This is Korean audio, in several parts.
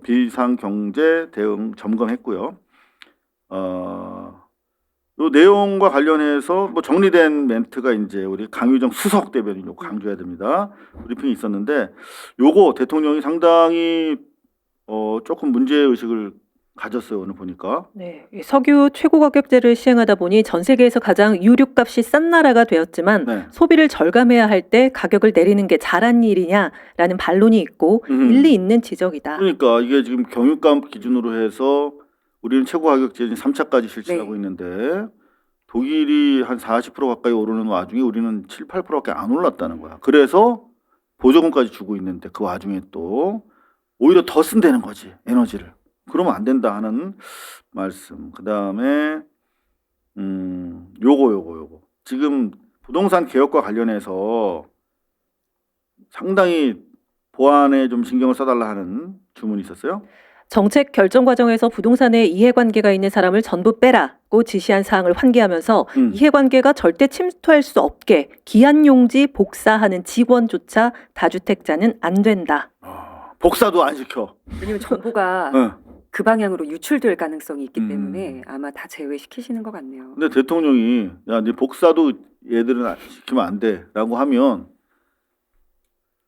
비상경제 대응 점검했고요. 요 내용과 관련해서 뭐 정리된 멘트가 이제 우리 강유정 수석 대변인 요거 강조해야 됩니다. 브리핑이 있었는데 요거 대통령이 상당히 조금 문제 의식을 가졌어요. 오늘 보니까. 네, 이 석유 최고 가격제를 시행하다 보니 전 세계에서 가장 유류값이 싼 나라가 되었지만 네. 소비를 절감해야 할 때 가격을 내리는 게 잘한 일이냐라는 반론이 있고 일리 있는 지적이다. 그러니까 이게 지금 경유값 기준으로 해서 우리는 최고 가격제인 3차까지 실시하고 네. 있는데 독일이 한 40% 가까이 오르는 와중에 우리는 7, 8%밖에 안 올랐다는 거야. 그래서 보조금까지 주고 있는데 그 와중에 또 오히려 더 쓴다는 거지, 에너지를. 그러면 안 된다 하는 말씀. 그다음에 요거 지금 부동산 개혁과 관련해서 상당히 보안에 좀 신경을 써달라 하는 주문이 있었어요. 정책 결정 과정에서 부동산에 이해관계가 있는 사람을 전부 빼라고 지시한 사항을 환기하면서 이해관계가 절대 침투할 수 없게 기한용지 복사하는 직원조차 다주택자는 안 된다. 복사도 안 시켜. 왜냐면 정보가 네. 그 방향으로 유출될 가능성이 있기 때문에 아마 다 제외시키시는 것 같네요. 근데 대통령이 야, 네 복사도 얘들은 시키면 안 돼라고 하면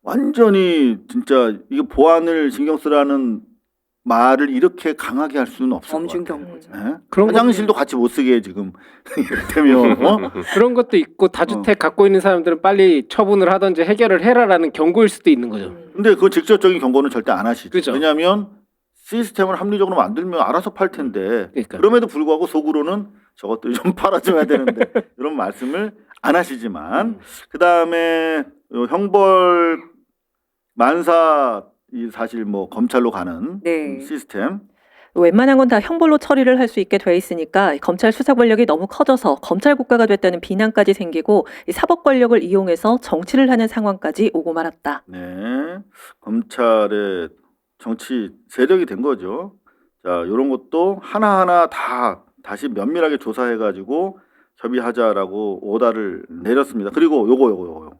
완전히 진짜 이게 보안을 신경 쓰라는 말을 이렇게 강하게 할 수는 없을 것 엄중 같아요. 경고죠. 네? 그런 화장실도 같이 못 쓰게 해 지금 이를테면 그런 것도 있고 다주택 갖고 있는 사람들은 빨리 처분을 하든지 해결을 해라라는 경고일 수도 있는 거죠. 근데 그 직접적인 경고는 절대 안 하시죠. 그죠. 왜냐하면 시스템을 합리적으로 만들면 알아서 팔 텐데 그러니까. 그럼에도 불구하고 속으로는 저것들 좀 팔아줘야 되는데 이런 말씀을 안 하시지만 그 다음에 형벌 만사 이 사실 뭐 검찰로 가는 네. 시스템 웬만한 건 다 형벌로 처리를 할 수 있게 돼 있으니까 검찰 수사 권력이 너무 커져서 검찰 국가가 됐다는 비난까지 생기고 이 사법 권력을 이용해서 정치를 하는 상황까지 오고 말았다. 네 검찰의 정치 세력이 된 거죠. 자 이런 것도 하나하나 다 다시 면밀하게 조사해가지고 협의하자라고 오다를 내렸습니다. 그리고 요거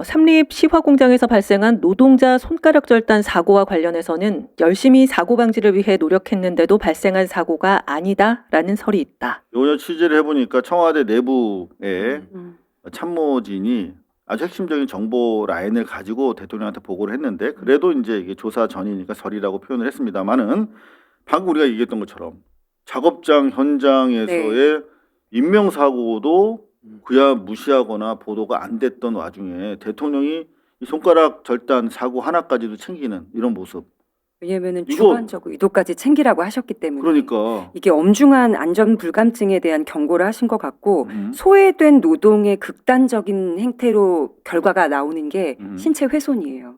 삼립 시화 공장에서 발생한 노동자 손가락 절단 사고와 관련해서는 열심히 사고 방지를 위해 노력했는데도 발생한 사고가 아니다라는 설이 있다. 요거 취재를 해보니까 청와대 내부에 참모진이 아주 핵심적인 정보 라인을 가지고 대통령한테 보고를 했는데 그래도 이제 이게 조사 전이니까 설이라고 표현을 했습니다만은 방금 우리가 얘기했던 것처럼 작업장 현장에서의 인명사고도 그야 무시하거나 보도가 안 됐던 와중에 대통령이 이 손가락 절단 사고 하나까지도 챙기는 이런 모습. 왜냐하면 이거- 주관적 의도까지 챙기라고 하셨기 때문에 그러니까 이게 엄중한 안전 불감증에 대한 경고를 하신 것 같고 소외된 노동의 극단적인 행태로 결과가 나오는 게 신체 훼손이에요.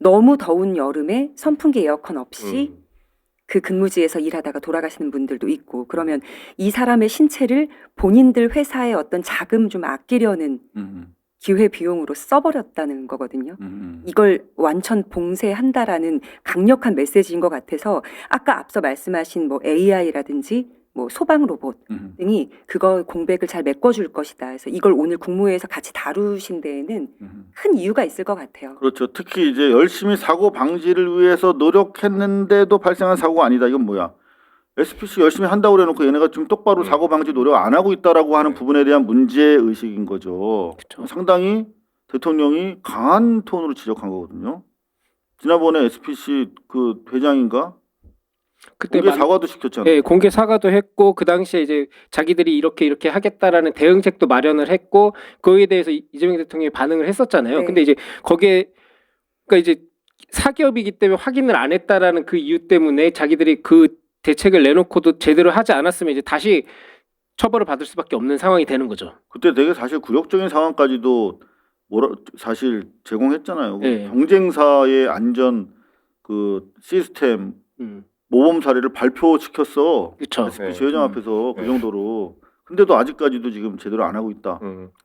너무 더운 여름에 선풍기 에어컨 없이 그 근무지에서 일하다가 돌아가시는 분들도 있고 그러면 이 사람의 신체를 본인들 회사의 어떤 자금 좀 아끼려는 기회 비용으로 써버렸다는 거거든요. 이걸 완전 봉쇄한다라는 강력한 메시지인 것 같아서 아까 앞서 말씀하신 뭐 AI라든지 뭐 소방 로봇 등이 그거 공백을 잘 메꿔줄 것이다. 그래서 이걸 오늘 국무회에서 같이 다루신 데에는 큰 이유가 있을 것 같아요. 그렇죠. 특히 이제 열심히 사고 방지를 위해서 노력했는데도 발생한 사고가 아니다. 이건 뭐야? SPC 열심히 한다고 그래놓고 얘네가 지금 똑바로 사고 방지 노력 안 하고 있다라고 하는 부분에 대한 문제 의식인 거죠. 그쵸. 상당히 대통령이 강한 톤으로 지적한 거거든요. 지난번에 SPC 그 회장인가 그때 공개 사과도 시켰잖아요. 네, 공개 사과도 했고 그 당시에 이제 자기들이 이렇게 하겠다라는 대응책도 마련을 했고 거기에 대해서 이재명 대통령이 반응을 했었잖아요. 네. 근데 이제 거기에 그러니까 이제 사기업이기 때문에 확인을 안 했다라는 그 이유 때문에 자기들이 그 대책을 내놓고도 제대로 하지 않았으면 이제 다시 처벌을 받을 수밖에 없는 상황이 되는 거죠. 그때 되게 사실 굴욕적인 상황까지도 사실 제공했잖아요. 네. 경쟁사의 안전 그 시스템 모범 사례를 발표시켰어. 그렇죠. SPC 회장 앞에서 그 정도로. 근데도 아직까지도 지금 제대로 안 하고 있다.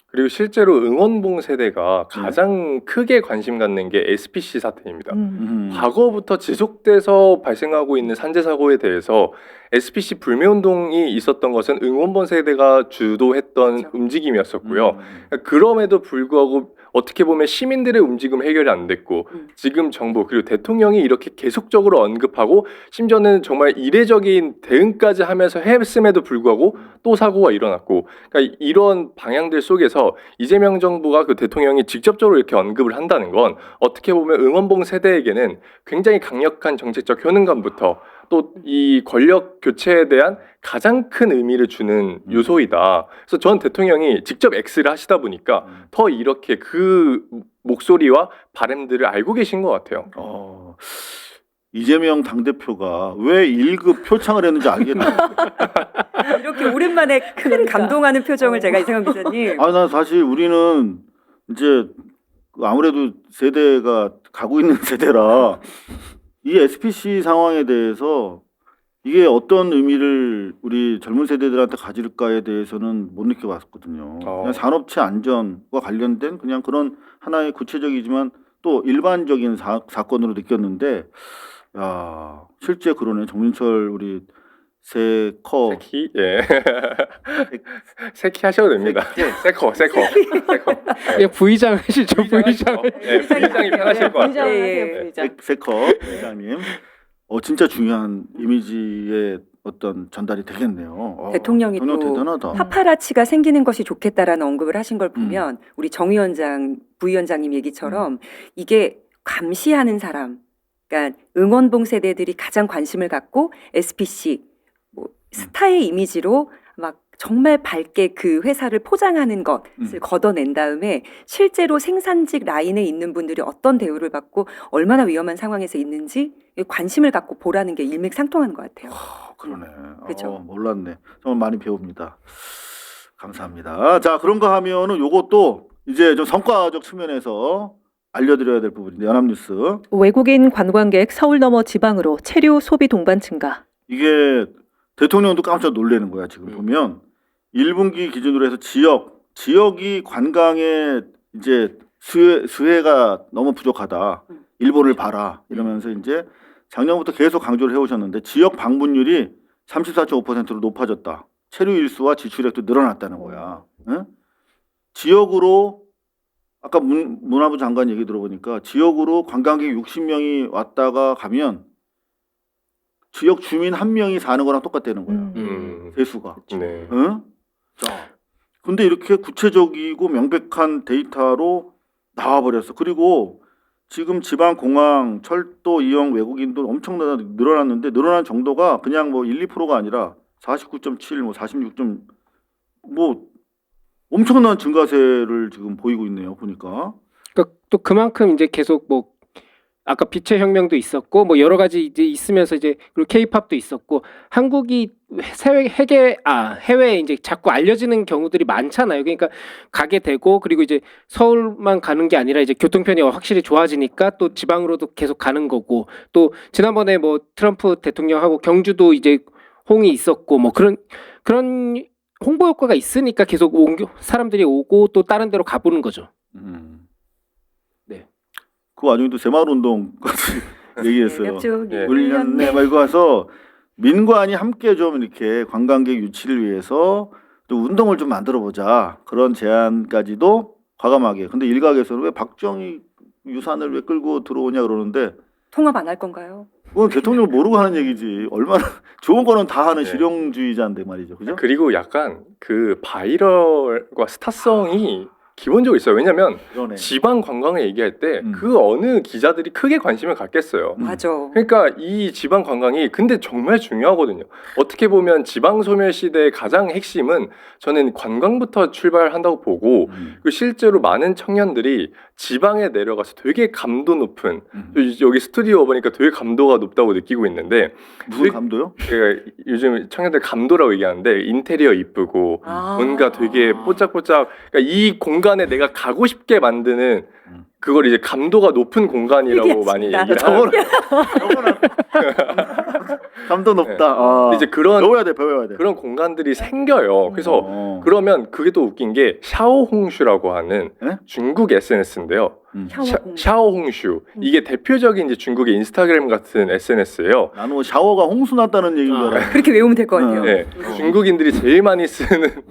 그리고 실제로 응원봉 세대가 가장 크게 관심 갖는 게 SPC 사태입니다. 과거부터 지속돼서 발생하고 있는 산재 사고에 대해서 SPC 불매운동이 있었던 것은 응원봉 세대가 주도했던 그렇죠. 움직임이었었고요. 그럼에도 불구하고 어떻게 보면 시민들의 움직임 해결이 안 됐고 지금 정부 그리고 대통령이 이렇게 계속적으로 언급하고 심지어는 정말 이례적인 대응까지 하면서 했음에도 불구하고 또 사고가 일어났고 그러니까 이런 방향들 속에서 이재명 정부가 그 대통령이 직접적으로 이렇게 언급을 한다는 건 어떻게 보면 응원봉 세대에게는 굉장히 강력한 정책적 효능감부터 또 이 권력 교체에 대한 가장 큰 의미를 주는 요소이다. 그래서 전 대통령이 직접 X를 하시다 보니까 더 이렇게 그 목소리와 바람들을 알고 계신 것 같아요. 이재명 당대표가 왜 1급 표창을 했는지 알겠네요. 이렇게 오랜만에 큰 감동하는 표정을 제가 이상한 기자님. 난 사실 우리는 이제 아무래도 세대가 가고 있는 세대라 이 SPC 상황에 대해서 이게 어떤 의미를 우리 젊은 세대들한테 가질까에 대해서는 못 느껴봤거든요. 그냥 산업체 안전과 관련된 그냥 그런 하나의 구체적이지만 또 일반적인 사건으로 느꼈는데 야 실제 그러네. 정민철 우리 세커 세키 예 세키 하셔도 됩니다. 세커 그냥 부의장 하시죠. 부의장. 네, 부의장이 편하실 것 같아요. 예. 세커 회장님. 진짜 중요한 이미지의 어떤 전달이 되겠네요. 대통령이 대통령 또 대단하다. 파파라치가 생기는 것이 좋겠다라는 언급을 하신 걸 보면 우리 정 위원장, 부위원장님 얘기처럼 이게 감시하는 사람, 그러니까 응원봉 세대들이 가장 관심을 갖고 SPC 뭐 스타의 이미지로 막 정말 밝게 그 회사를 포장하는 것을 걷어낸 다음에 실제로 생산직 라인에 있는 분들이 어떤 대우를 받고 얼마나 위험한 상황에서 있는지 관심을 갖고 보라는 게 일맥상통하는 것 같아요. 그러네. 그죠. 몰랐네. 정말 많이 배웁니다. 감사합니다. 자, 그런가 하면은 요것도 이제 좀 성과적 측면에서 알려드려야 될 부분인데 연합뉴스. 외국인 관광객 서울 넘어 지방으로 체류 소비 동반 증가. 이게 대통령도 깜짝 놀라는 거야. 지금 보면 1분기 기준으로 해서 지역이 관광에 이제 수혜가 너무 부족하다. 일본을 봐라 이러면서 이제 작년부터 계속 강조를 해오셨는데 지역 방문율이 34.5%로 높아졌다. 체류 일수와 지출액도 늘어났다는 거야. 응? 지역으로 아까 문화부 장관 얘기 들어보니까 지역으로 관광객 60명이 왔다가 가면 지역 주민 1명이 사는 거랑 똑같다는 거야. 세수가. 네. 응? 자, 근데 이렇게 구체적이고 명백한 데이터로 나와버렸어. 그리고 지금 지방 공항, 철도 이용 외국인도 엄청나게 늘어났는데 늘어난 정도가 그냥 뭐 1, 2%가 아니라 49.7, 뭐 46. 뭐 엄청난 증가세를 지금 보이고 있네요. 보니까. 그러니까 또 그만큼 이제 계속 뭐 아까 빛의 혁명도 있었고 뭐 여러 가지 이제 있으면서 이제 그리고 K-팝도 있었고 한국이 해외에 이제 자꾸 알려지는 경우들이 많잖아요. 그러니까 가게 되고 그리고 이제 서울만 가는 게 아니라 이제 교통편이 확실히 좋아지니까 또 지방으로도 계속 가는 거고 또 지난번에 뭐 트럼프 대통령하고 경주도 이제 홍이 있었고 뭐 그런 홍보 효과가 있으니까 계속 사람들이 오고 또 다른 데로 가보는 거죠. 네. 그 와중에도 새마을운동까지 얘기했어요. 네, 울렸네 말고 와서 민관이 함께 좀 이렇게 관광객 유치를 위해서 또 운동을 좀 만들어 보자 그런 제안까지도 과감하게. 근데 일각에서는 왜 박정희 유산을 왜 끌고 들어오냐 그러는데 통합 안 할 건가요? 그건 대통령 모르고 하는 얘기지. 얼마나 좋은 거는 다 하는 네. 실용주의자인데 말이죠. 그죠? 그리고 약간 그 바이럴과 스타성이 기본적으로 있어요. 왜냐하면 그러네. 지방 관광을 얘기할 때 그 어느 기자들이 크게 관심을 갖겠어요. 맞아. 그러니까 이 지방 관광이 근데 정말 중요하거든요. 어떻게 보면 지방 소멸 시대의 가장 핵심은 저는 관광부터 출발한다고 보고 그 실제로 많은 청년들이 지방에 내려가서 되게 감도 높은 여기 스튜디오 보니까 되게 감도가 높다고 느끼고 있는데 무슨 감도요? 제가 요즘 청년들 감도라고 얘기하는데 인테리어 이쁘고 뭔가 되게 뽀짝뽀짝 그러니까 이 공간에 내가 가고 싶게 만드는 그걸 이제 감도가 높은 공간이라고 많이 얘기를 하는데 감도 높다. 네. 이제 배워야 돼. 그런 공간들이 생겨요. 그래서 그러면 그게 또 웃긴 게 샤오홍슈라고 하는 네? 중국 SNS인데요. 샤오홍슈 이게 대표적인 이제 중국의 인스타그램 같은 SNS예요. 나는 뭐 샤워가 홍수 났다는 얘기인 줄 알았어. 그렇게 외우면 될 것 같아요. 네, 중국인들이 제일 많이 쓰는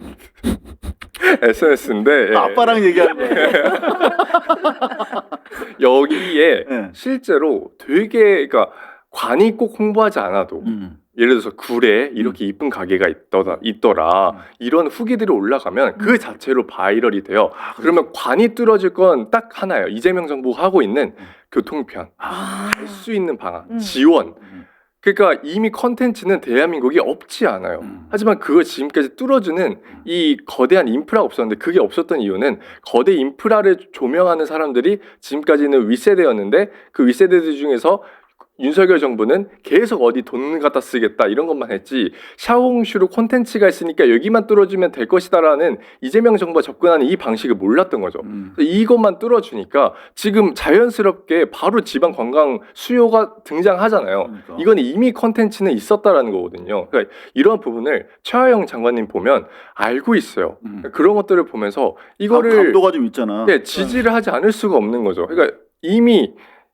SNS인데 아빠랑 얘기하는 거야. 여기에 네. 실제로 되게 그러니까 관이 꼭 홍보하지 않아도 예를 들어서 굴에 이렇게 이쁜 가게가 있더라 이런 후기들이 올라가면 그 자체로 바이럴이 돼요. 그러면 관이 뚫어질 건 딱 하나예요. 이재명 정부가 하고 있는 교통편, 갈 수 있는 방안, 지원. 그러니까 이미 컨텐츠는 대한민국이 없지 않아요. 하지만 그걸 지금까지 뚫어주는 이 거대한 인프라가 없었는데 그게 없었던 이유는 거대 인프라를 조명하는 사람들이 지금까지는 윗세대였는데 그 윗세대들 중에서 윤석열 정부는 계속 어디 돈 갖다 쓰겠다 이런 것만 했지 샤오홍슈로 콘텐츠가 있으니까 여기만 뚫어주면 될 것이다라는 이재명 정부가 접근하는 이 방식을 몰랐던 거죠. 이것만 뚫어주니까 지금 자연스럽게 바로 지방 관광 수요가 등장하잖아요. 그러니까. 이건 이미 콘텐츠는 있었다라는 거거든요. 그러니까 이런 부분을 최하영 장관님 보면 알고 있어요. 그런 것들을 보면서 이거를 감도가 좀 있잖아. 네, 지지를 하지 않을 수가 없는 거죠. 그러니까 이미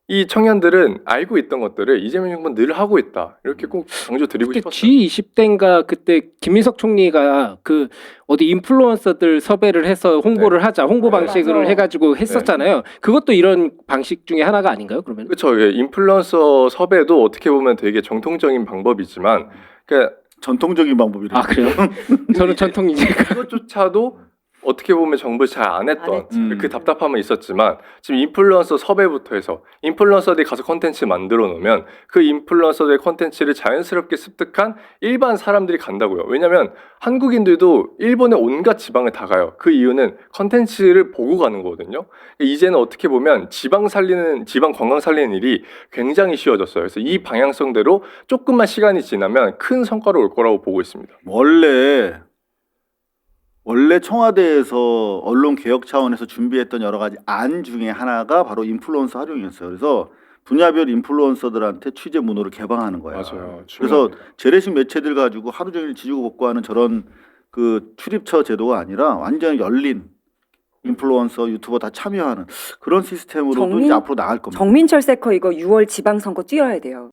이 청년들은 알고 있던 것들을 이재명 정부는 늘 하고 있다. 이렇게 꼭 강조드리고 그때 싶었어요. G20대인가 그때 김민석 총리가 그 어디 인플루언서들 섭외를 해서 홍보를 하자 홍보 네. 방식을 맞아. 해가지고 했었잖아요. 그것도 이런 방식 중에 하나가 아닌가요? 그러면? 그렇죠. 예, 인플루언서 섭외도 어떻게 보면 되게 정통적인 방법이지만 그러니까 전통적인 방법이래. 아 그래요? 저는 전통이니까. 그것조차도 어떻게 보면 정부 잘 안 안 했던 했지. 그 답답함은 있었지만 지금 인플루언서 섭외부터 해서 인플루언서들이 가서 콘텐츠 만들어 놓으면 그 인플루언서들의 콘텐츠를 자연스럽게 습득한 일반 사람들이 간다고요. 왜냐하면 한국인들도 일본의 온갖 지방을 다 가요. 그 이유는 콘텐츠를 보고 가는 거거든요. 이제는 어떻게 보면 지방 관광 살리는 일이 굉장히 쉬워졌어요. 그래서 이 방향성대로 조금만 시간이 지나면 큰 성과로 올 거라고 보고 있습니다. 원래 청와대에서 언론 개혁 차원에서 준비했던 여러 가지 안 중에 하나가 바로 인플루언서 활용이었어요. 그래서 분야별 인플루언서들한테 취재 문호를 개방하는 거야. 맞아요. 그래서 재래식 매체들 가지고 하루 종일 지지고 볶고하는 저런 그 출입처 제도가 아니라 완전 열린 인플루언서, 유튜버 다 참여하는 그런 시스템으로도 정민- 이제 앞으로 나갈 겁니다. 정민철 세커 이거 6월 지방선거 뛰어야 돼요.